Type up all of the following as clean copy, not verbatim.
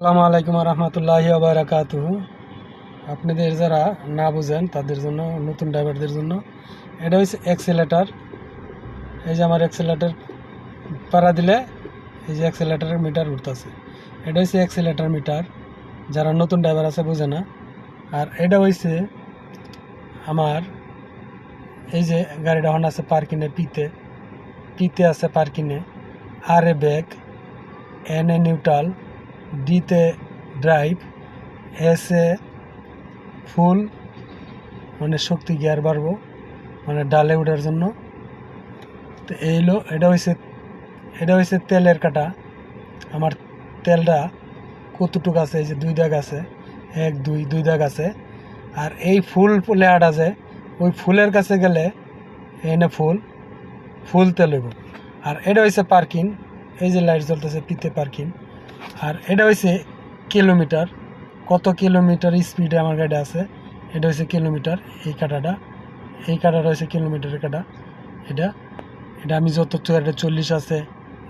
আসসালামু আলাইকুম রহমতুল্লাহি বারাকাতুহু। আপনাদের যারা না বুঝেন তাদের জন্য, নতুন ড্রাইভারদের জন্য, এটা হচ্ছে অ্যাক্সেলেটার। এই যে আমার অ্যাক্সেলেটার পাড়া দিলে এই যে অ্যাক্সেলেটারের মিটার উঠতেছে, এটা হচ্ছে অ্যাক্সেলেটার মিটার। যারা নতুন ড্রাইভার আছে বোঝে না। আর এটা হচ্ছে আমার এই যে গাড়িটা হন আছে পার্কিংয়ে, পিতে আছে পার্কিংয়ে, আর এ ব্যাগ, এন এ নিউট্রাল, ডিতে ড্রাইভ, এস এ ফুল মানে শক্তি গিয়ার বাড়বো, মানে ডালে ওঠার জন্য। তো এইলো এটা হয়েছে তেলের কাটা। আমার তেলটা কতটুক আছে, এই যে 2 দাগ আছে, 1 2 দাগ আছে। আর এই ফুল লেয়ার আছে, ওই ফুলের কাছে গেলে এনে ফুল তেল হইব। আর এটা হয়েছে পার্কিং, এই যে লাইট জ্বলতেছে পিতে পার্কিং। আর এটা হয়েছে কিলোমিটার, কত কিলোমিটার স্পিডে আমার গাড়ি আছে, এটা হচ্ছে কিলোমিটার। এই কাটাটা হচ্ছে কিলোমিটারের কাটা। এটা এটা আমি যত গাড়িটা 40 আছে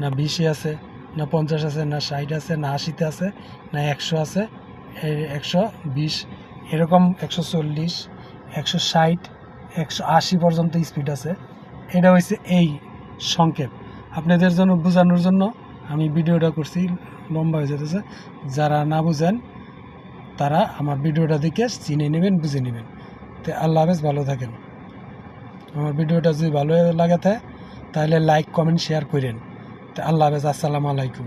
না 20 আছে না 50 আছে না 60 আছে না 80-তে আছে না 100 আছে, 120 এরকম, 140 160 180 পর্যন্ত স্পিড আছে। এটা হচ্ছে এই সংক্ষেপ। আপনাদের জন্য বোঝানোর জন্য আমি ভিডিওটা করছি, লম্বা হয়ে যেতেছে। যারা না বুঝেন তারা আমার ভিডিওটা দেখে চিনে নেবেন, বুঝে নেবেন। তো আল্লাহ হাফেজ, ভালো থাকেন। আমার ভিডিওটা যদি ভালো লাগে থাকে তাহলে লাইক কমেন্ট শেয়ার করেন। তো আল্লাহ হাফেজ, আসসালামু আলাইকুম।